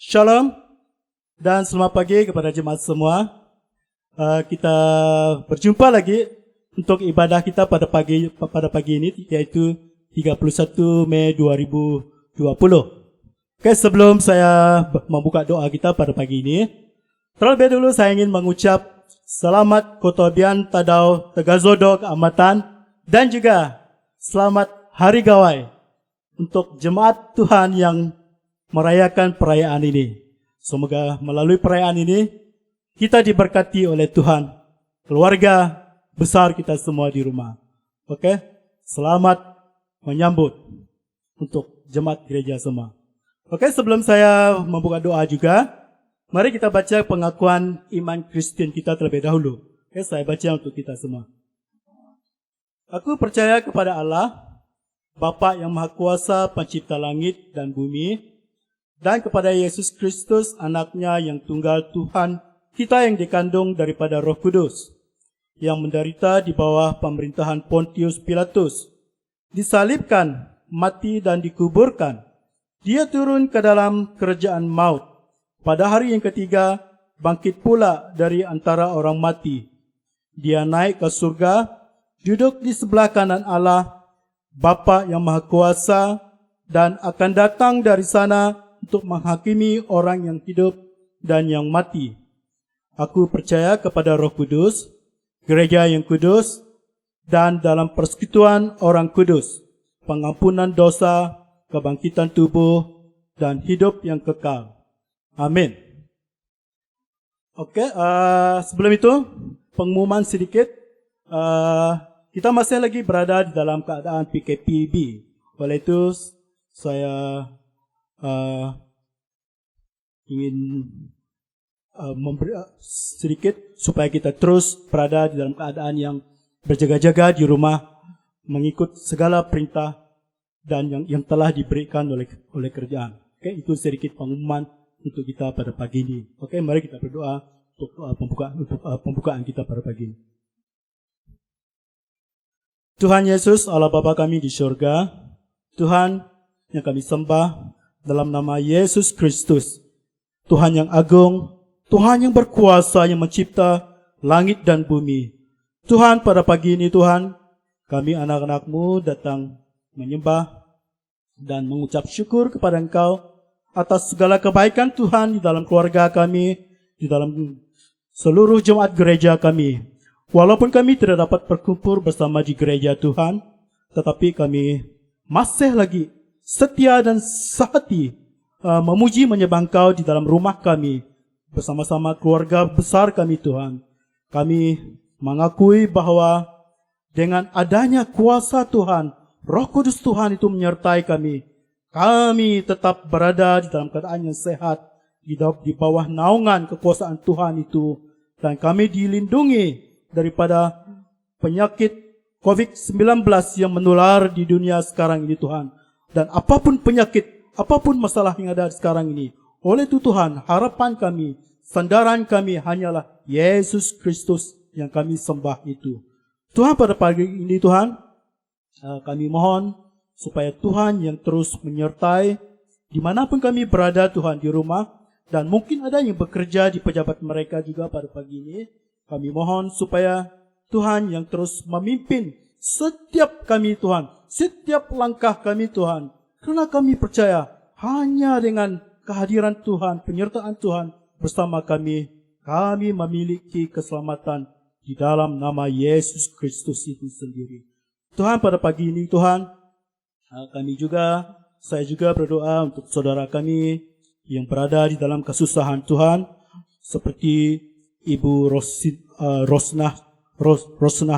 Shalom dan selamat pagi kepada jemaat semua. Kita berjumpa lagi untuk ibadah kita pada pagi ini, yaitu 31 Mei 2020. Oke, sebelum saya membuka doa kita pada pagi ini, terlebih dulu saya ingin mengucap selamat Kotobian Tadau Tegazodok Amatan dan juga selamat Hari Gawai untuk jemaat Tuhan yang merayakan perayaan ini. Semoga melalui perayaan ini kita diberkati oleh Tuhan, keluarga besar kita semua di rumah. Oke, selamat menyambut untuk jemaat gereja semua. Oke, sebelum saya membuka doa juga, mari kita baca pengakuan iman Kristen kita terlebih dahulu. Oke, saya baca untuk kita semua. Aku percaya kepada Allah, Bapa yang Maha Kuasa, Pencipta langit dan bumi, dan kepada Yesus Kristus, anaknya yang tunggal Tuhan, kita yang dikandung daripada Roh Kudus, yang menderita di bawah pemerintahan Pontius Pilatus, disalibkan, mati dan dikuburkan. Dia turun ke dalam kerajaan maut. Pada hari yang ketiga, bangkit pula dari antara orang mati. Dia naik ke surga, duduk di sebelah kanan Allah, Bapa yang Maha Kuasa, dan akan datang dari sana untuk menghakimi orang yang hidup dan yang mati. Aku percaya kepada Roh Kudus, gereja yang kudus, dan dalam persekutuan orang kudus, pengampunan dosa, kebangkitan tubuh, dan hidup yang kekal. Amin. Oke, sebelum itu, pengumuman sedikit. Kita masih lagi berada di dalam keadaan PKPB. Oleh itu, saya ingin memberi sedikit supaya kita terus berada di dalam keadaan yang berjaga-jaga di rumah, mengikut segala perintah dan yang telah diberikan oleh kerajaan. Oke, itu sedikit pengumuman untuk kita pada pagi ini. Oke, mari kita berdoa untuk pembukaan kita pada pagi ini. Tuhan Yesus, Allah Bapa kami di surga, Tuhan yang kami sembah dalam nama Yesus Kristus, Tuhan yang agung, Tuhan yang berkuasa, yang mencipta langit dan bumi. Tuhan, pada pagi ini Tuhan, kami anak-anak-Mu datang menyembah dan mengucap syukur kepada Engkau atas segala kebaikan Tuhan di dalam keluarga kami, di dalam seluruh jemaat gereja kami. Walaupun kami tidak dapat berkumpul bersama di gereja Tuhan, tetapi kami masih lagi setia dan sehati memuji menyembah Engkau di dalam rumah kami bersama-sama keluarga besar kami Tuhan. Kami mengakui bahwa dengan adanya kuasa Tuhan, Roh Kudus Tuhan itu menyertai kami. Kami tetap berada di dalam keadaan yang sehat di bawah naungan kekuasaan Tuhan itu, dan kami dilindungi daripada penyakit COVID-19 yang menular di dunia sekarang ini Tuhan. Dan apapun penyakit, apapun masalah yang ada sekarang ini, oleh itu Tuhan, harapan kami, sandaran kami hanyalah Yesus Kristus yang kami sembah itu. Tuhan, pada pagi ini Tuhan, kami mohon supaya Tuhan yang terus menyertai dimanapun kami berada Tuhan, di rumah, dan mungkin ada yang bekerja di pejabat mereka juga pada pagi ini. Kami mohon supaya Tuhan yang terus memimpin setiap kami Tuhan, setiap langkah kami Tuhan. Karena kami percaya hanya dengan kehadiran Tuhan, penyertaan Tuhan bersama kami, kami memiliki keselamatan di dalam nama Yesus Kristus itu sendiri. Tuhan, pada pagi ini Tuhan, saya juga berdoa untuk saudara kami yang berada di dalam kesusahan Tuhan, seperti Ibu Rosnah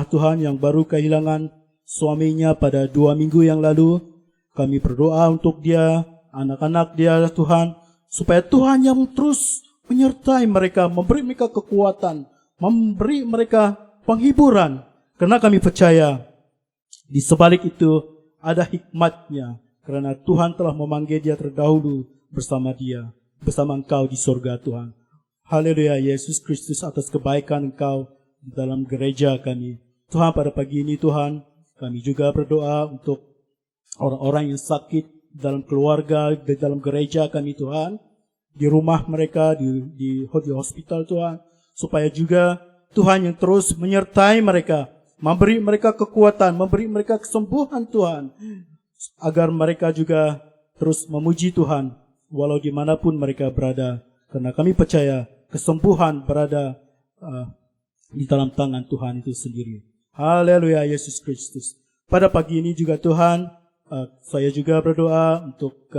Tuhan yang baru kehilangan suaminya pada 2 minggu yang lalu. Kami berdoa untuk dia, anak-anak dia Tuhan, supaya Tuhan yang terus menyertai mereka, memberi mereka kekuatan, memberi mereka penghiburan. Karena kami percaya di sebalik itu ada hikmatnya, karena Tuhan telah memanggil dia terdahulu bersama Engkau di surga Tuhan. Haleluya, Yesus Kristus, atas kebaikan Engkau di dalam gereja kami. Tuhan, pada pagi ini Tuhan, kami juga berdoa untuk orang-orang yang sakit dalam keluarga, di dalam gereja kami Tuhan. di rumah mereka, di hospital Tuhan. Supaya juga Tuhan yang terus menyertai mereka, memberi mereka kekuatan, memberi mereka kesembuhan Tuhan. Agar mereka juga terus memuji Tuhan, walau dimanapun mereka berada. Karena kami percaya kesembuhan berada di dalam tangan Tuhan itu sendiri. Haleluya, Yesus Kristus. Pada pagi ini juga Tuhan, saya juga berdoa untuk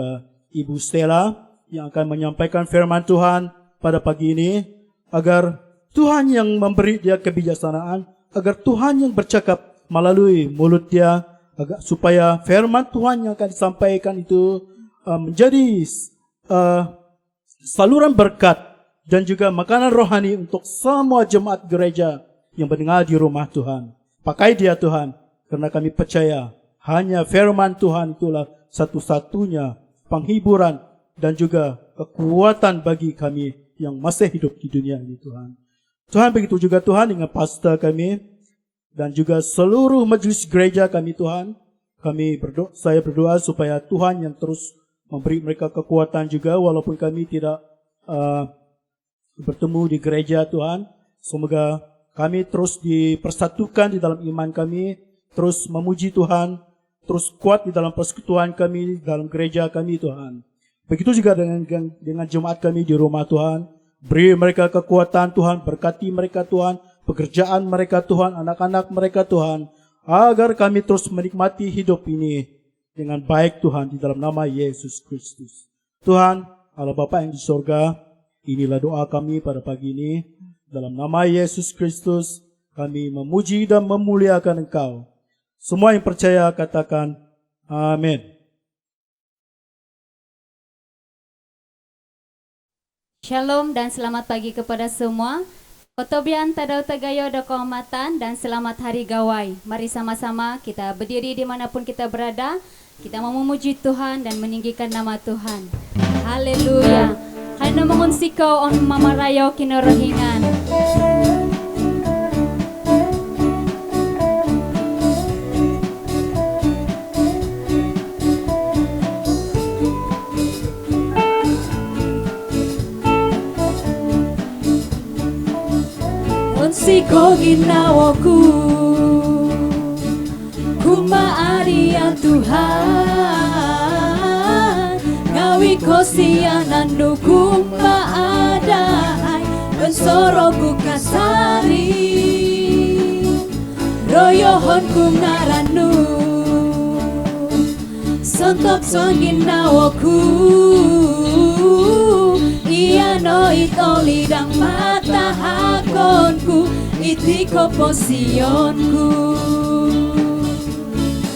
Ibu Stella yang akan menyampaikan firman Tuhan pada pagi ini, agar Tuhan yang memberi dia kebijaksanaan, agar Tuhan yang bercakap melalui mulut dia, agar supaya firman Tuhan yang akan disampaikan itu menjadi saluran berkat dan juga makanan rohani untuk semua jemaat gereja yang mendengar di rumah Tuhan. Pakai dia Tuhan, karena kami percaya hanya firman Tuhan itulah satu-satunya penghiburan dan juga kekuatan bagi kami yang masih hidup di dunia ini Tuhan. Tuhan, begitu juga Tuhan dengan pastor kami dan juga seluruh majelis gereja kami Tuhan. Saya berdoa supaya Tuhan yang terus memberi mereka kekuatan juga walaupun kami tidak bertemu di gereja Tuhan. Semoga kami terus dipersatukan di dalam iman kami, terus memuji Tuhan, terus kuat di dalam persekutuan kami, dalam gereja kami Tuhan. Begitu juga dengan jemaat kami di rumah Tuhan. Beri mereka kekuatan Tuhan, berkati mereka Tuhan, pekerjaan mereka Tuhan, anak-anak mereka Tuhan, agar kami terus menikmati hidup ini dengan baik Tuhan, di dalam nama Yesus Kristus. Tuhan, Allah Bapa yang di surga, inilah doa kami pada pagi ini. Dalam nama Yesus Kristus, kami memuji dan memuliakan Engkau. Semua yang percaya katakan amin. Shalom dan selamat pagi kepada semua. Otobian tadau tagayo do kehormatan dan selamat hari gawai. Mari sama-sama kita berdiri dimanapun kita berada. Kita mau memuji Tuhan dan meninggikan nama Tuhan. Haleluya. Hana mengunsiko on mamarayo kinorohingan. Unsiko ginawaku kumaari ya Tuhan, ngawi ko siya nandukong maadaay, bensoro ku kasari, royohon ku ngaranu, sontok son ginawaku, iya no ito lidang mata hakonku, itiko posionku.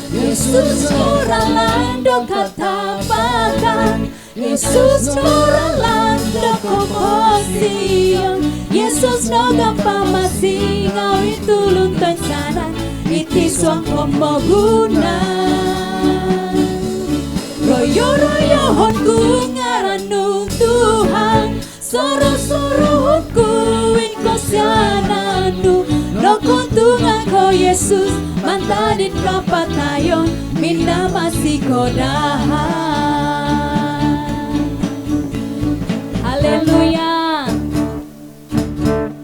Yesus orang lando katapakan, Yesus orang lando koposion, Yesus no gampang masih ngawin tulun tan sana, iti suang komoguna. Royo-royo honku ngaranu Tuhan, soro-soro honku inko siananu, no kuntungan ko Yesus, mantadin kapatayon, minna masih kodahan. Haleluya.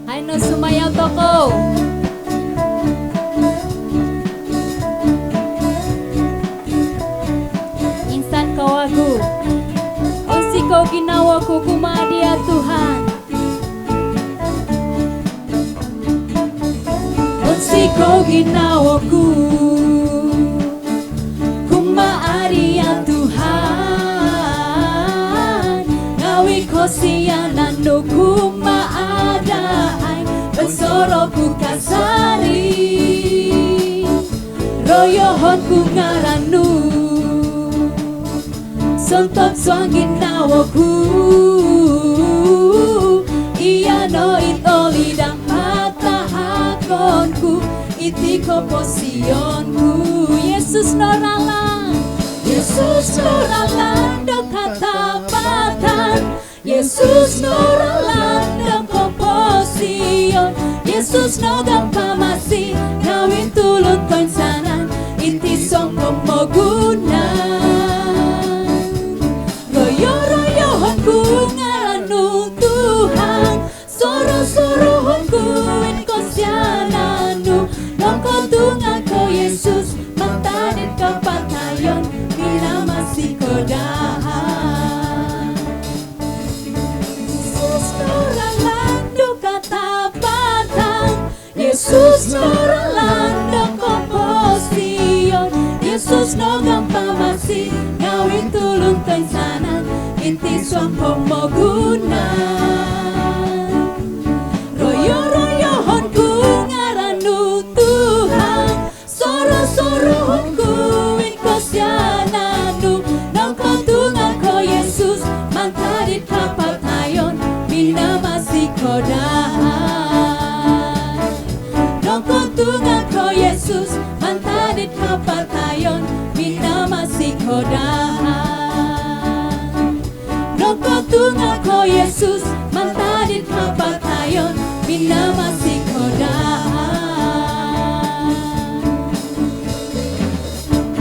Hai no sumayaw toko. Insan kawagu, onsiko ginawa ko kumadia Tuhan. Onsiko ginawa ko kumaari ya Tuhan, ngawi ko siya nando kumaadaay, bensoro ku kasari, royohon ku ngaranu, sontok suang ginawa ku, iya no ito lidang mata hakonku, itiko posionku. Yesus noralang, Yesus noralang do katapatan, Yesus noralang do komposion, Yesus no gampamasi kawin tulun konsanan, iti song komogunan. Royo-royo honku ngaran Yesus no gampang masih ngawin tulung tensanan inti swampo mo guna royo honku ngaranu Tuhan soro honku inkosyananu nongko tungan ko Yesus mantari kapal tayon bina masih kodahan nongko tungan ko Yesus mantari kapal tayon bina masih kodahan nongko tungan ko Yesus mantari kapal tayon bina masih kodahan.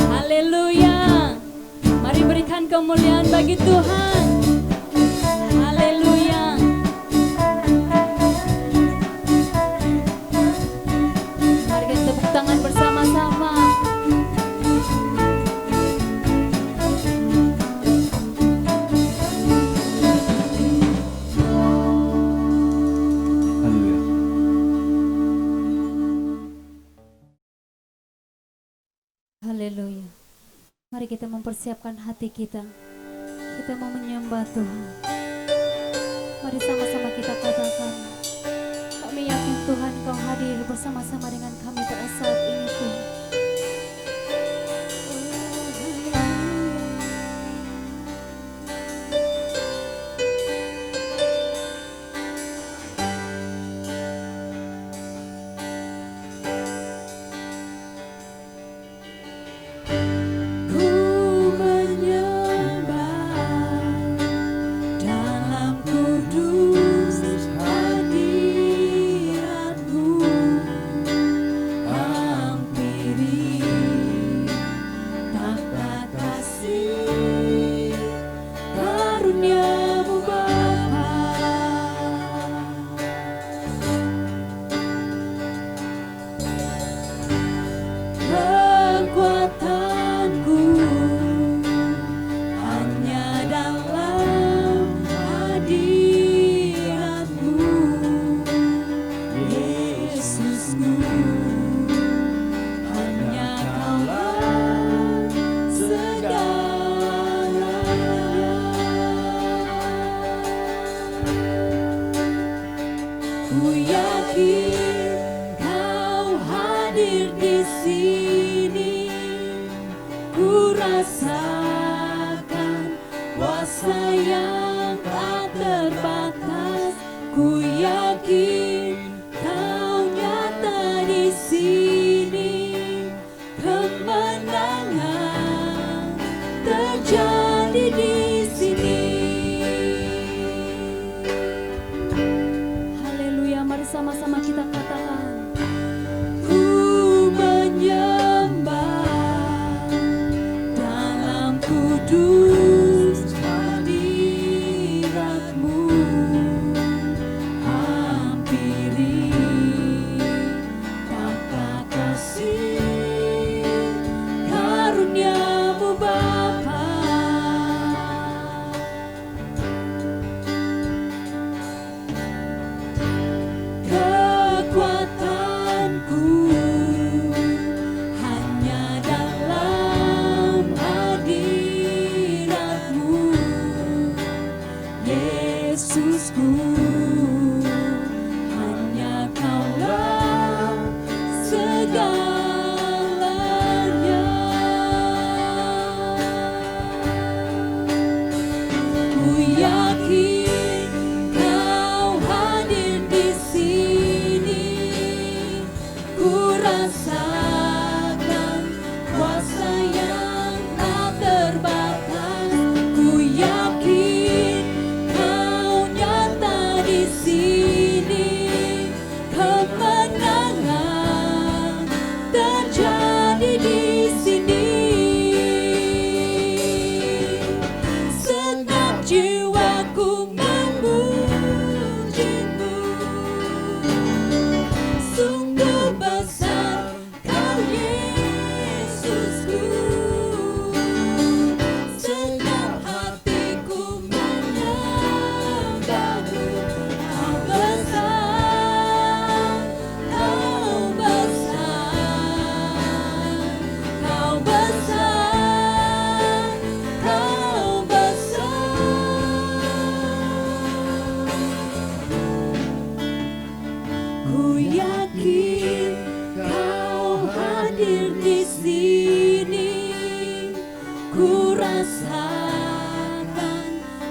Haleluya. Mari berikan kemuliaan bagi Tuhan. Haleluya. Mari kita tepuk tangan bersama-sama. Haleluya. Mari kita mempersiapkan hati kita. Kita mau menyembah Tuhan. Mari sama-sama kita katakan, kami yakin Tuhan Kau hadir bersama-sama dengan kami pada saat ini Tuhan. Sama-sama kita katakan, ku menyembah dalam kudus hadirat-Mu, hampiri tata kasih karunia-Mu Bapa. Jiwa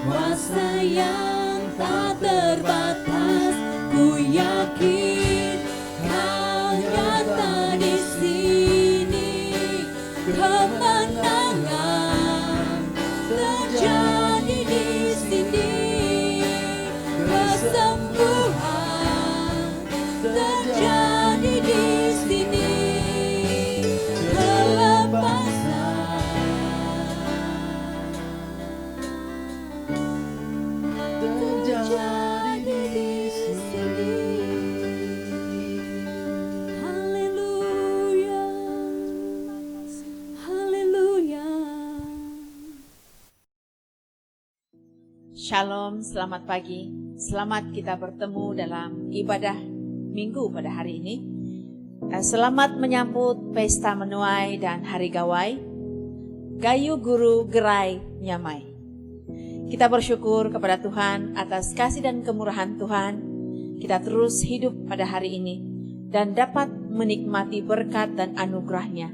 kuasa yang tak terbatas. Ku yakin Kau nyata di sini, kemenangan terjadi di sini, kesembuhan terjadi di sini, kelepasan terjadi di sini. Haleluya, haleluya. Shalom, selamat pagi. Selamat kita bertemu dalam ibadah minggu pada hari ini. Selamat menyambut pesta menuai dan hari gawai. Gayu guru gerai nyamai. Kita bersyukur kepada Tuhan atas kasih dan kemurahan Tuhan. Kita terus hidup pada hari ini dan dapat menikmati berkat dan anugerah-Nya.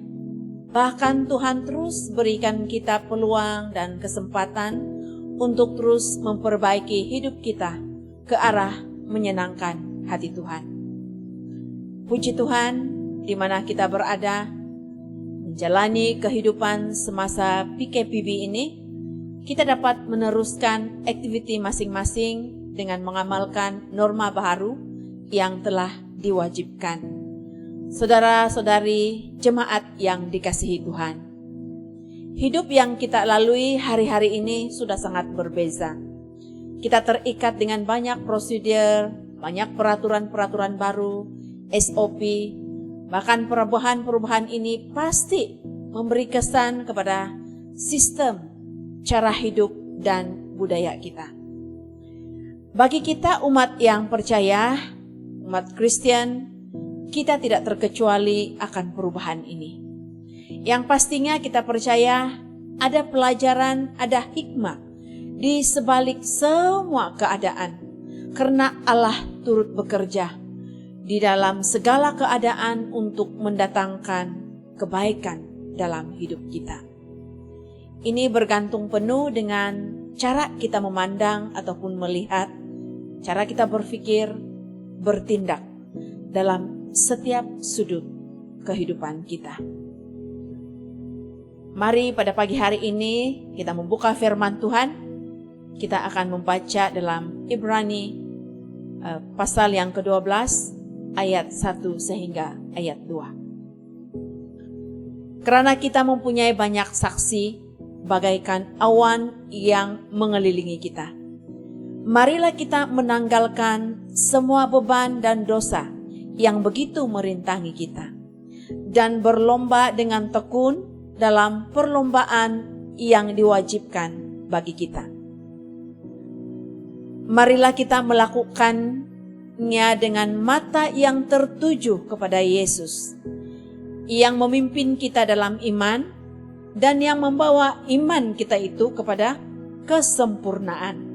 Bahkan Tuhan terus berikan kita peluang dan kesempatan untuk terus memperbaiki hidup kita ke arah menyenangkan hati Tuhan. Puji Tuhan, di mana kita berada, menjalani kehidupan semasa PKPB ini, kita dapat meneruskan aktiviti masing-masing dengan mengamalkan norma baru yang telah diwajibkan. Saudara-saudari jemaat yang dikasihi Tuhan, hidup yang kita lalui hari-hari ini sudah sangat berbeza. Kita terikat dengan banyak prosedur, banyak peraturan-peraturan baru, SOP, bahkan perubahan-perubahan ini pasti memberi kesan kepada sistem, cara hidup, dan budaya kita. Bagi kita umat yang percaya, umat Kristen, kita tidak terkecuali akan perubahan ini. Yang pastinya kita percaya ada pelajaran, ada hikmah di sebalik semua keadaan. Karena Allah turut bekerja di dalam segala keadaan untuk mendatangkan kebaikan dalam hidup kita. Ini bergantung penuh dengan cara kita memandang ataupun melihat, cara kita berpikir, bertindak dalam setiap sudut kehidupan kita. Mari pada pagi hari ini kita membuka firman Tuhan. Kita akan membaca dalam Ibrani pasal yang ke-12 ayat 1 sehingga ayat 2. Karena kita mempunyai banyak saksi bagaikan awan yang mengelilingi kita. Marilah kita menanggalkan semua beban dan dosa yang begitu merintangi kita, dan berlomba dengan tekun dalam perlombaan yang diwajibkan bagi kita. Marilah kita melakukannya dengan mata yang tertuju kepada Yesus, yang memimpin kita dalam iman dan yang membawa iman kita itu kepada kesempurnaan,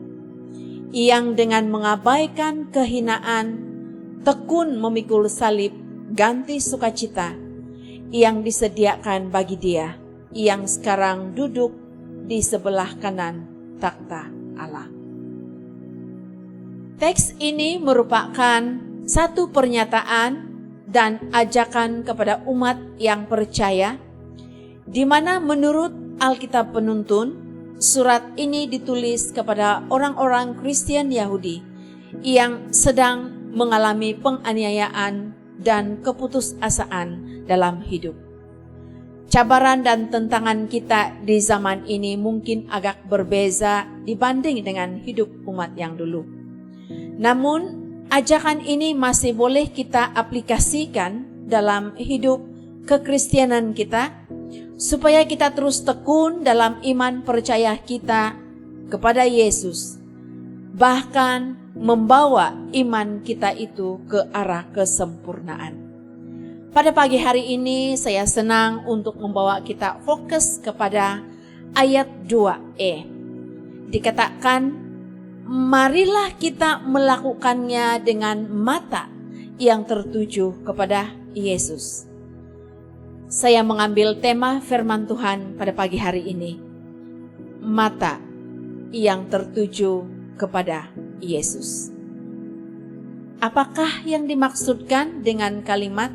yang dengan mengabaikan kehinaan tekun memikul salib ganti sukacita yang disediakan bagi Dia yang sekarang duduk di sebelah kanan takhta Allah. Teks ini merupakan satu pernyataan dan ajakan kepada umat yang percaya, di mana menurut Alkitab penuntun, surat ini ditulis kepada orang-orang Kristen Yahudi yang sedang mengalami penganiayaan dan keputusasaan dalam hidup. Cabaran dan tantangan kita di zaman ini mungkin agak berbeza dibanding dengan hidup umat yang dulu. Namun, ajakan ini masih boleh kita aplikasikan dalam hidup kekristenan kita, supaya kita terus tekun dalam iman percaya kita kepada Yesus, bahkan membawa iman kita itu ke arah kesempurnaan. Pada pagi hari ini saya senang untuk membawa kita fokus kepada ayat 2e. Dikatakan, marilah kita melakukannya dengan mata yang tertuju kepada Yesus. Saya mengambil tema firman Tuhan pada pagi hari ini. Mata yang tertuju kepada Yesus. Apakah yang dimaksudkan dengan kalimat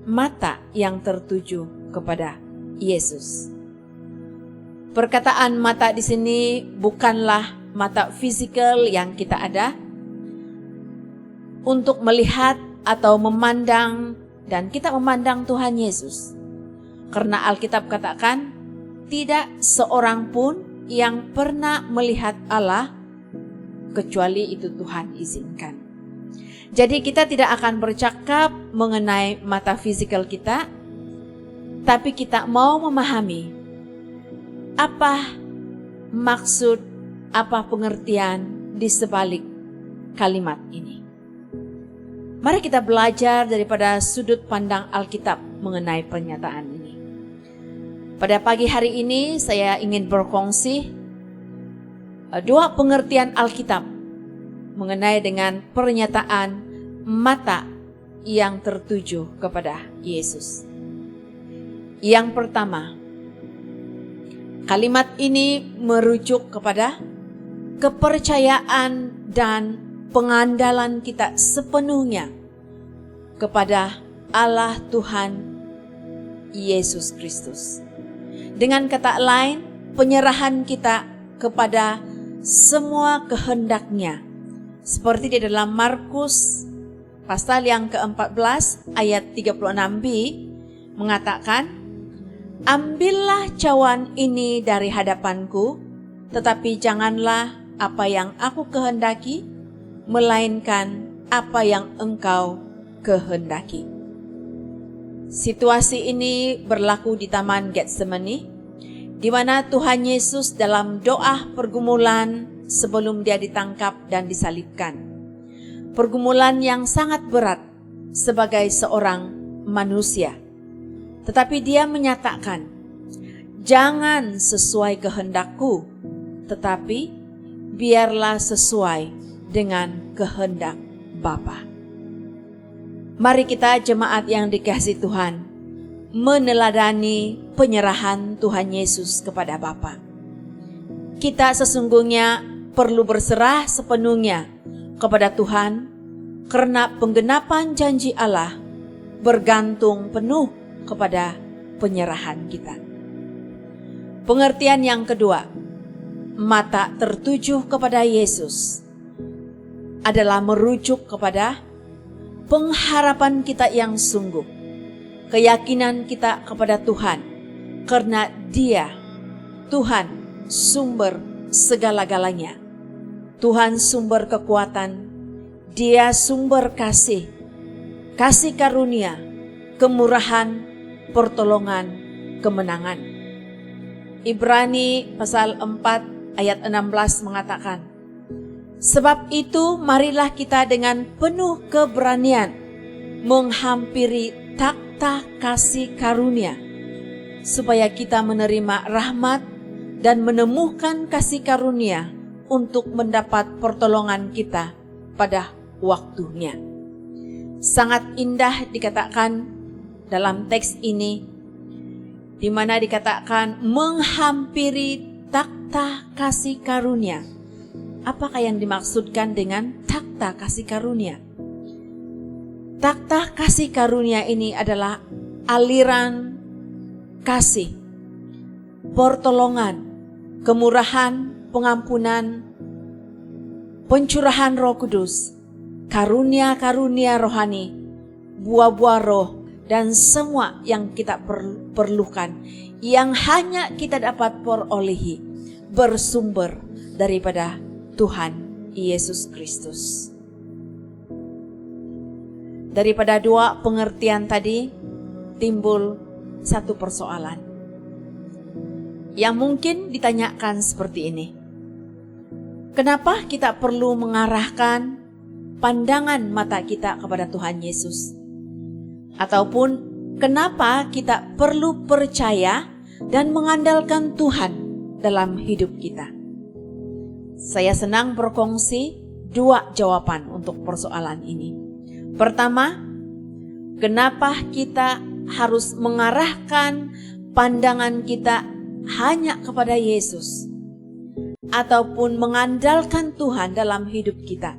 mata yang tertuju kepada Yesus? Perkataan mata di sini bukanlah mata fisikal yang kita ada untuk melihat atau memandang, dan kita memandang Tuhan Yesus. Karena Alkitab katakan, tidak seorang pun yang pernah melihat Allah kecuali itu Tuhan izinkan. Jadi kita tidak akan bercakap mengenai mata fisikal kita, tapi kita mau memahami apa maksud, apa pengertian di sebalik kalimat ini. Mari kita belajar daripada sudut pandang Alkitab mengenai pernyataan ini. Pada pagi hari ini saya ingin berkongsi dua pengertian Alkitab mengenai dengan pernyataan mata yang tertuju kepada Yesus. Yang pertama, kalimat ini merujuk kepada kepercayaan dan pengandalan kita sepenuhnya kepada Allah Tuhan Yesus Kristus. Dengan kata lain, penyerahan kita kepada semua kehendak-Nya. Seperti di dalam Markus pasal yang ke-14 ayat 36b mengatakan, ambillah cawan ini dari hadapanku, tetapi janganlah apa yang aku kehendaki, melainkan apa yang engkau kehendaki. Situasi ini berlaku di Taman Getsemani, di mana Tuhan Yesus dalam doa pergumulan sebelum dia ditangkap dan disalibkan. Pergumulan yang sangat berat sebagai seorang manusia. Tetapi dia menyatakan, jangan sesuai kehendakku, tetapi biarlah sesuai dengan kehendak Bapa. Mari kita jemaat yang dikasihi Tuhan, meneladani penyerahan Tuhan Yesus kepada Bapa. Kita sesungguhnya perlu berserah sepenuhnya kepada Tuhan, karena penggenapan janji Allah bergantung penuh kepada penyerahan kita. Pengertian yang kedua, mata tertuju kepada Yesus adalah merujuk kepada pengharapan kita yang sungguh, keyakinan kita kepada Tuhan, karena Dia, Tuhan, sumber segala-galanya. Tuhan sumber kekuatan, Dia sumber kasih, kasih karunia, kemurahan, pertolongan, kemenangan. Ibrani pasal 4 ayat 16 mengatakan, sebab itu marilah kita dengan penuh keberanian menghampiri takhta kasih karunia, supaya kita menerima rahmat dan menemukan kasih karunia untuk mendapat pertolongan kita pada waktunya. Sangat indah dikatakan dalam teks ini, di mana dikatakan menghampiri takhta kasih karunia. Apakah yang dimaksudkan dengan takhta kasih karunia? Takhta kasih karunia ini adalah aliran kasih, pertolongan, kemurahan, pengampunan, pencurahan Roh Kudus, karunia-karunia rohani, buah-buah roh, dan semua yang kita perlukan, yang hanya kita dapat perolehi, bersumber daripada Tuhan Yesus Kristus. Daripada dua pengertian tadi, timbul satu persoalan yang mungkin ditanyakan seperti ini. Kenapa kita perlu mengarahkan pandangan mata kita kepada Tuhan Yesus? Ataupun kenapa kita perlu percaya dan mengandalkan Tuhan dalam hidup kita? Saya senang berkongsi dua jawaban untuk persoalan ini. Pertama, kenapa kita harus mengarahkan pandangan kita hanya kepada Yesus? ataupun mengandalkan Tuhan dalam hidup kita.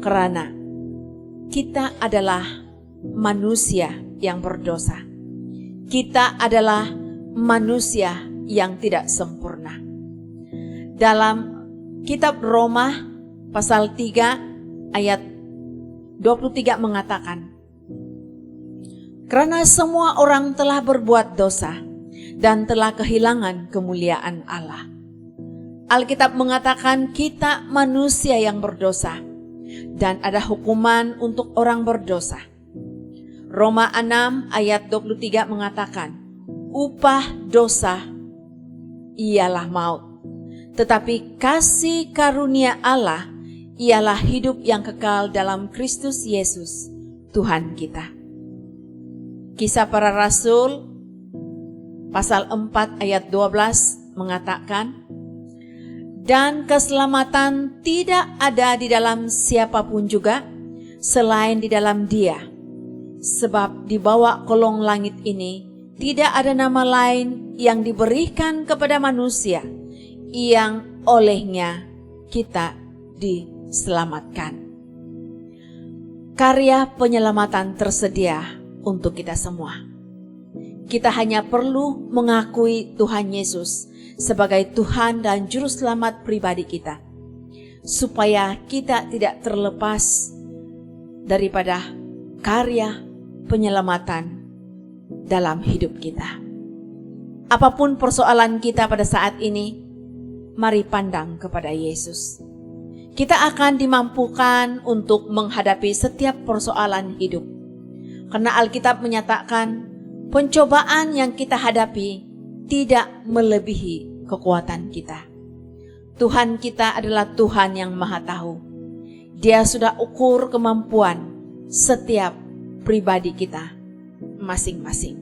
Karena kita adalah manusia yang berdosa. Kita adalah manusia yang tidak sempurna. Dalam kitab Roma pasal 3 ayat 23 mengatakan, karena semua orang telah berbuat dosa dan telah kehilangan kemuliaan Allah. Alkitab mengatakan kita manusia yang berdosa dan ada hukuman untuk orang berdosa. Roma 6 ayat 23 mengatakan, upah dosa ialah maut, tetapi kasih karunia Allah ialah hidup yang kekal dalam Kristus Yesus, Tuhan kita. Kisah Para Rasul pasal 4 ayat 12 mengatakan, dan keselamatan tidak ada di dalam siapapun juga selain di dalam Dia. Sebab di bawah kolong langit ini tidak ada nama lain yang diberikan kepada manusia yang olehnya kita diselamatkan. Karya penyelamatan tersedia untuk kita semua. Kita hanya perlu mengakui Tuhan Yesus sebagai Tuhan dan Juru Selamat pribadi kita, supaya kita tidak terlepas daripada karya penyelamatan dalam hidup kita. Apapun persoalan kita pada saat ini, mari pandang kepada Yesus. Kita akan dimampukan untuk menghadapi setiap persoalan hidup. Karena Alkitab menyatakan pencobaan yang kita hadapi tidak melebihi kekuatan kita. Tuhan kita adalah Tuhan yang Maha Tahu. Dia sudah ukur kemampuan setiap pribadi kita masing-masing.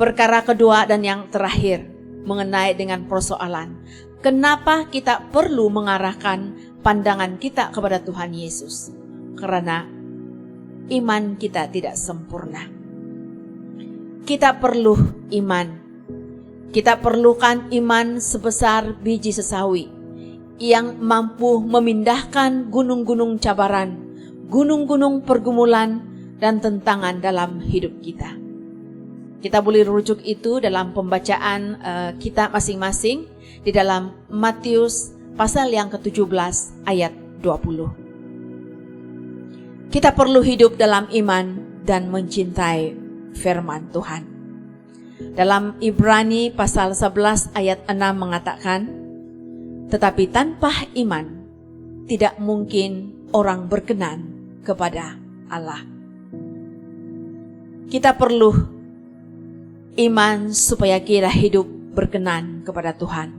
Perkara kedua dan yang terakhir mengenai dengan persoalan, kenapa kita perlu mengarahkan pandangan kita kepada Tuhan Yesus? Karena iman kita tidak sempurna. Kita perlu iman. Kita perlukan iman sebesar biji sesawi yang mampu memindahkan gunung-gunung cabaran, gunung-gunung pergumulan dan tentangan dalam hidup kita. Kita boleh rujuk itu dalam pembacaan kita masing-masing di dalam Matius pasal yang ke-17 ayat 20. Kita perlu hidup dalam iman dan mencintai firman Tuhan. Dalam Ibrani pasal 11 ayat 6 mengatakan, tetapi tanpa iman tidak mungkin orang berkenan kepada Allah. Kita perlu iman supaya kita hidup berkenan kepada Tuhan.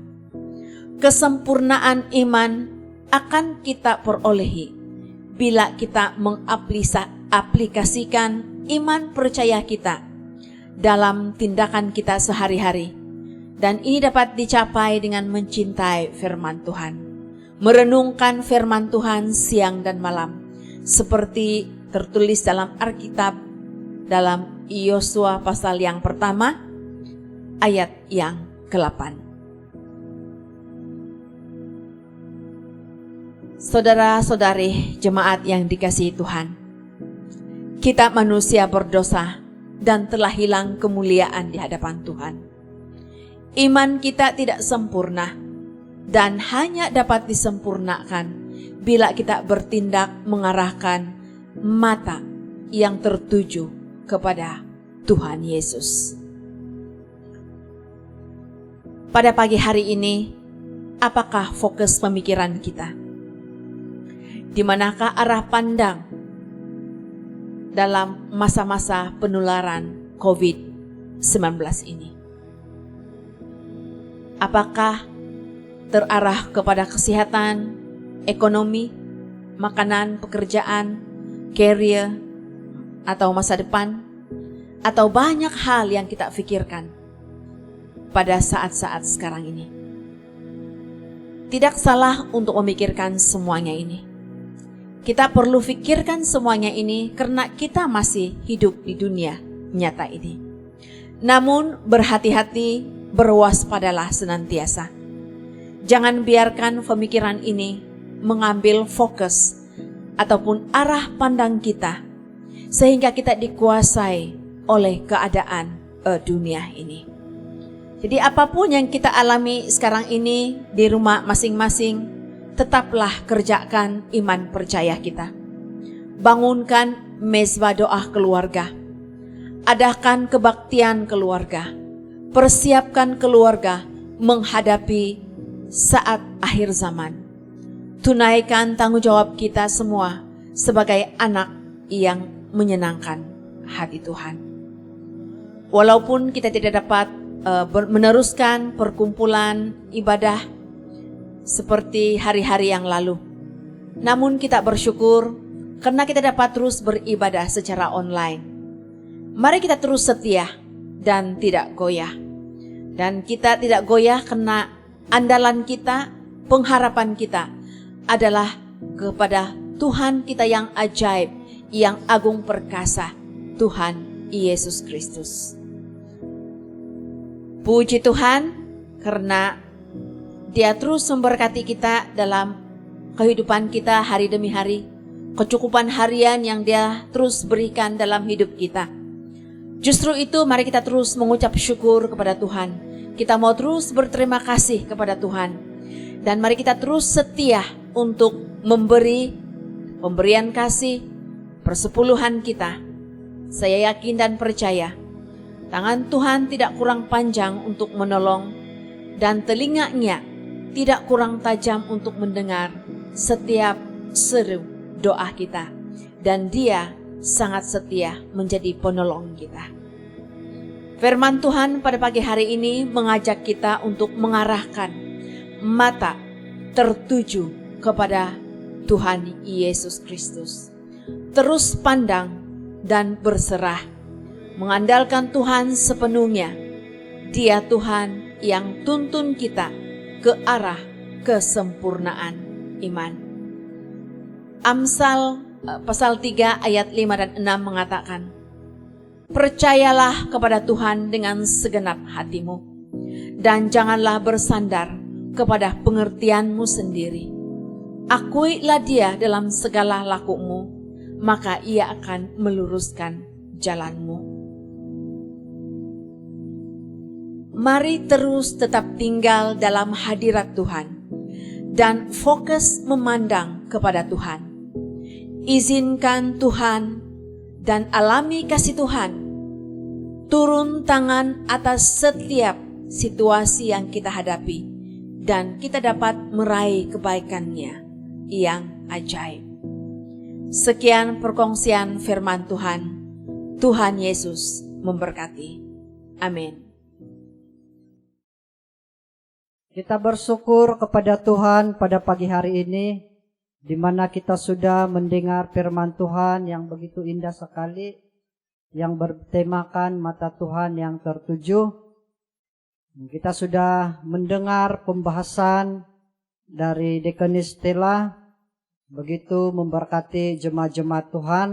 Kesempurnaan iman akan kita perolehi bila kita mengaplikasikan iman percaya kita dalam tindakan kita sehari-hari. Dan ini dapat dicapai dengan mencintai firman Tuhan, merenungkan firman Tuhan siang dan malam, seperti tertulis dalam Alkitab dalam Yosua pasal yang pertama ayat yang ke-8. Saudara-saudari jemaat yang dikasihi Tuhan, kita manusia berdosa dan telah hilang kemuliaan di hadapan Tuhan. Iman kita tidak sempurna dan hanya dapat disempurnakan bila kita bertindak mengarahkan mata yang tertuju kepada Tuhan Yesus. Pada pagi hari ini, apakah fokus pemikiran kita? Di manakah arah pandang dalam masa-masa penularan COVID-19 ini? Apakah terarah kepada kesehatan, ekonomi, makanan, pekerjaan, career, atau masa depan, atau banyak hal yang kita pikirkan pada saat-saat sekarang ini? Tidak salah untuk memikirkan semuanya ini. Kita perlu pikirkan semuanya ini karena kita masih hidup di dunia nyata ini. Namun berhati-hati, berwaspadalah senantiasa. Jangan biarkan pemikiran ini mengambil fokus ataupun arah pandang kita sehingga kita dikuasai oleh keadaan dunia ini. Jadi apapun yang kita alami sekarang ini di rumah masing-masing, tetaplah kerjakan iman percaya kita. Bangunkan mezbah doa keluarga. Adakan kebaktian keluarga. Persiapkan keluarga menghadapi saat akhir zaman. Tunaikan tanggung jawab kita semua sebagai anak yang menyenangkan hati Tuhan. Walaupun kita tidak dapat meneruskan perkumpulan ibadah seperti hari-hari yang lalu, namun kita bersyukur karena kita dapat terus beribadah secara online. Mari kita terus setia dan tidak goyah. Dan kita tidak goyah karena andalan kita, pengharapan kita adalah kepada Tuhan kita yang ajaib, yang agung perkasa, Tuhan Yesus Kristus. Puji Tuhan karena Dia terus memberkati kita dalam kehidupan kita hari demi hari. Kecukupan harian yang Dia terus berikan dalam hidup kita. Justru itu mari kita terus mengucap syukur kepada Tuhan. Kita mau terus berterima kasih kepada Tuhan. Dan mari kita terus setia untuk memberi pemberian kasih, persepuluhan kita. Saya yakin dan percaya tangan Tuhan tidak kurang panjang untuk menolong dan telinganya tidak kurang tajam untuk mendengar setiap seru doa kita. Dan Dia sangat setia menjadi penolong kita. Firman Tuhan pada pagi hari ini mengajak kita untuk mengarahkan mata tertuju kepada Tuhan Yesus Kristus. Terus pandang dan berserah. Mengandalkan Tuhan sepenuhnya. Dia Tuhan yang tuntun kita ke arah kesempurnaan iman. Amsal pasal 3 ayat 5 dan 6 mengatakan, percayalah kepada Tuhan dengan segenap hatimu, dan janganlah bersandar kepada pengertianmu sendiri. Akuilah Dia dalam segala lakumu, maka Ia akan meluruskan jalanmu. Mari terus tetap tinggal dalam hadirat Tuhan dan fokus memandang kepada Tuhan. Izinkan Tuhan dan alami kasih Tuhan turun tangan atas setiap situasi yang kita hadapi dan kita dapat meraih kebaikan-Nya yang ajaib. Sekian perkongsian firman Tuhan. Tuhan Yesus memberkati. Amin. Kita bersyukur kepada Tuhan pada pagi hari ini, di mana kita sudah mendengar firman Tuhan yang begitu indah sekali, yang bertemakan mata Tuhan yang tertuju. Kita sudah mendengar pembahasan dari Deaconess Stella, begitu memberkati jemaat-jemaat Tuhan.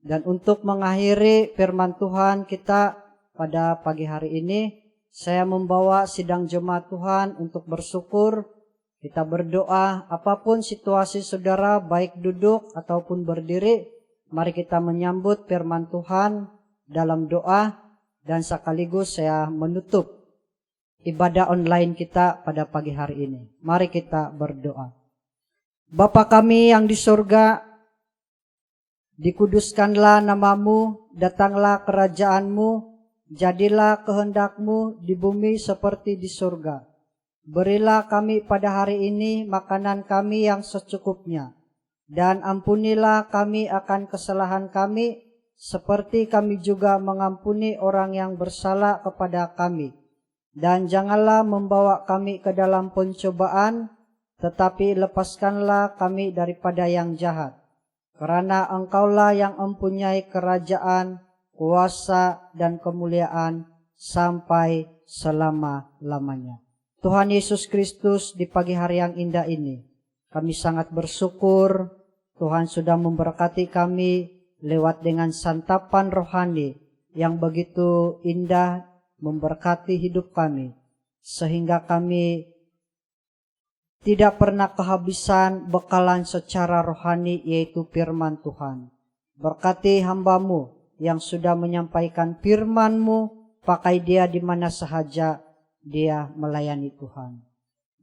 Dan untuk mengakhiri firman Tuhan kita pada pagi hari ini, saya membawa sidang jemaat Tuhan untuk bersyukur. Kita berdoa, apapun situasi saudara, baik duduk ataupun berdiri, mari kita menyambut firman Tuhan dalam doa. Dan sekaligus saya menutup ibadah online kita pada pagi hari ini. Mari kita berdoa. Bapa kami yang di surga, dikuduskanlah namamu, datanglah kerajaanmu, jadilah kehendak-Mu di bumi seperti di surga. Berilah kami pada hari ini makanan kami yang secukupnya, dan ampunilah kami akan kesalahan kami, seperti kami juga mengampuni orang yang bersalah kepada kami. Dan janganlah membawa kami ke dalam pencobaan, tetapi lepaskanlah kami daripada yang jahat. Karena Engkaulah yang mempunyai kerajaan, kuasa dan kemuliaan sampai selama-lamanya. Tuhan Yesus Kristus, di pagi hari yang indah ini, kami sangat bersyukur Tuhan sudah memberkati kami lewat dengan santapan rohani yang begitu indah memberkati hidup kami, sehingga kami tidak pernah kehabisan bekalan secara rohani, yaitu firman Tuhan. Berkati hamba-Mu yang sudah menyampaikan firman-Mu, pakai dia di mana sahaja dia melayani Tuhan.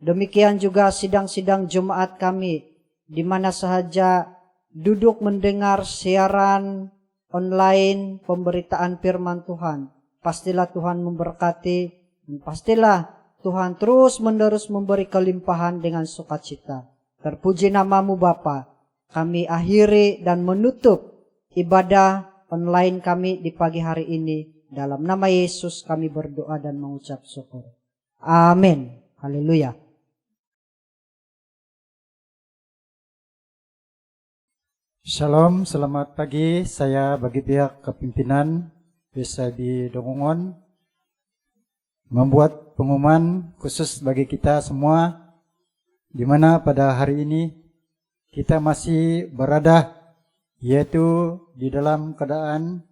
Demikian juga sidang-sidang Jumat kami, di mana sahaja duduk mendengar siaran online pemberitaan firman Tuhan. Pastilah Tuhan memberkati, pastilah Tuhan terus-menerus memberi kelimpahan dengan sukacita. Terpuji nama-Mu Bapa. Kami akhiri dan menutup ibadah online kami di pagi hari ini. Dalam nama Yesus kami berdoa dan mengucap syukur. Amin. Haleluya. Shalom, selamat pagi. Saya bagi pihak kepimpinan PSIB Dongongon membuat pengumuman khusus bagi kita semua, di mana pada hari ini kita masih berada yaitu di dalam keadaan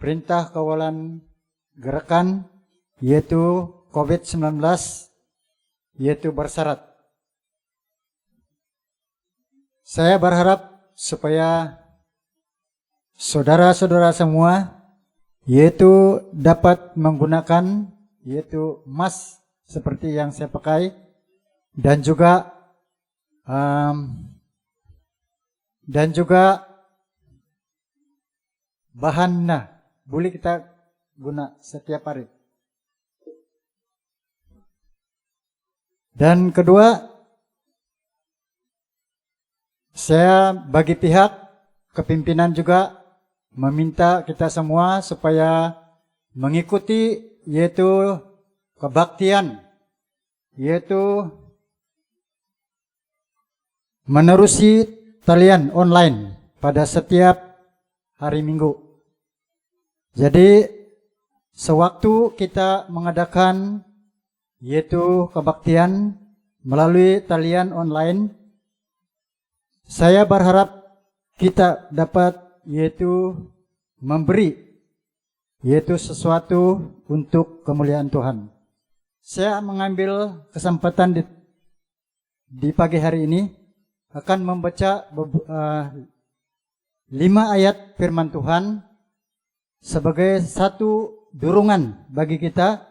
perintah kawalan gerakan yaitu COVID-19 yaitu bersyarat. Saya berharap supaya saudara-saudara semua yaitu dapat menggunakan yaitu mask seperti yang saya pakai, dan juga bahannya boleh kita guna setiap hari. Dan kedua, saya bagi pihak kepimpinan juga meminta kita semua supaya mengikuti yaitu kebaktian, yaitu menerusi talian online pada setiap hari Minggu. Jadi sewaktu kita mengadakan yaitu kebaktian melalui talian online, saya berharap kita dapat yaitu memberi yaitu sesuatu untuk kemuliaan Tuhan. Saya mengambil kesempatan di pagi hari ini akan membaca 5 ayat firman Tuhan sebagai satu dorongan bagi kita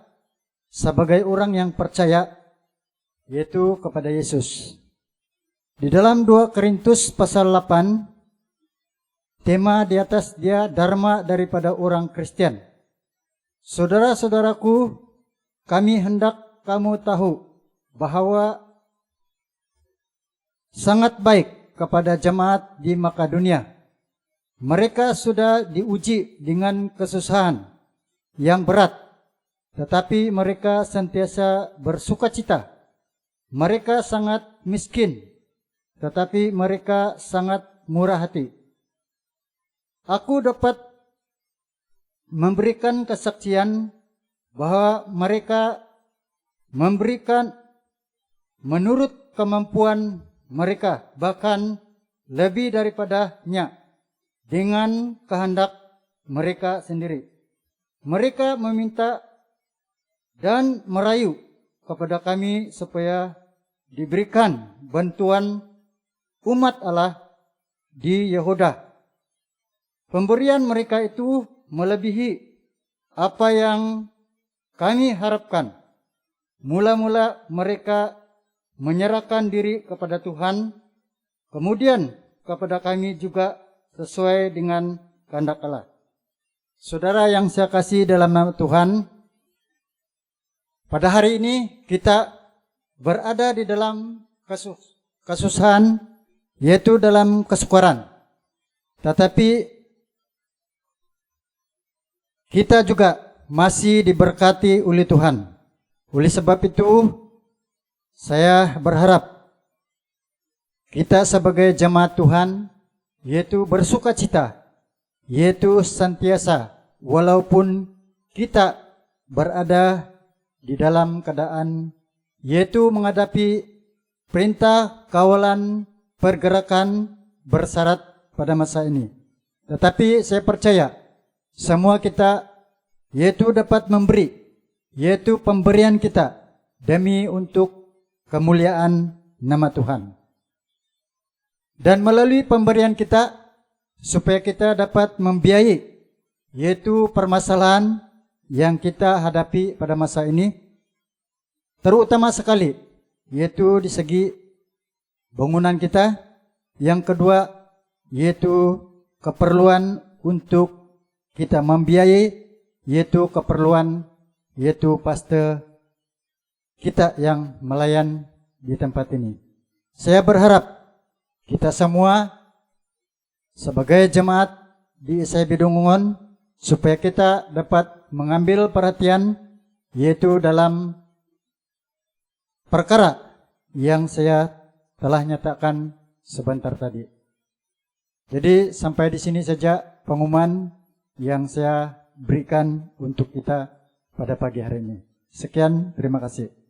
sebagai orang yang percaya yaitu kepada Yesus. Di dalam 2 Korintus pasal 8, tema di atas dia dharma daripada orang Kristen. Saudara-saudaraku, kami hendak kamu tahu bahwa sangat baik kepada jemaat di Makedonia. Mereka sudah diuji dengan kesusahan yang berat, tetapi mereka sentiasa bersukacita. Mereka sangat miskin, tetapi mereka sangat murah hati. Aku dapat memberikan kesaksian bahwa mereka memberikan menurut kemampuan mereka, bahkan lebih daripadanya dengan kehendak mereka sendiri. Mereka meminta dan merayu kepada kami supaya diberikan bantuan umat Allah di Yehuda. Pemberian mereka itu melebihi apa yang kami harapkan. Mula-mula mereka menyerahkan diri kepada Tuhan, kemudian kepada kami juga sesuai dengan kehendak Allah. Saudara yang saya kasih dalam nama Tuhan, pada hari ini kita berada di dalam kesusahan, yaitu dalam kesukaran. Tetapi kita juga masih diberkati oleh Tuhan. Oleh sebab itu, saya berharap kita sebagai jemaat Tuhan, yaitu bersukacita, yaitu senantiasa, walaupun kita berada di dalam keadaan, yaitu menghadapi perintah kawalan pergerakan bersyarat pada masa ini. Tetapi saya percaya, semua kita yaitu dapat memberi, yaitu pemberian kita demi untuk kemuliaan nama Tuhan. Dan melalui pemberian kita, supaya kita dapat membiayai, yaitu permasalahan yang kita hadapi pada masa ini, terutama sekali, yaitu di segi bangunan kita. Yang kedua, yaitu keperluan untuk kita membiayai, yaitu keperluan, yaitu pastor kita yang melayan di tempat ini. Saya berharap kita semua sebagai jemaat di SIB Dungungon, supaya kita dapat mengambil perhatian, yaitu dalam perkara yang saya telah nyatakan sebentar tadi. Jadi sampai di sini saja pengumuman yang saya berikan untuk kita pada pagi hari ini. Sekian, terima kasih.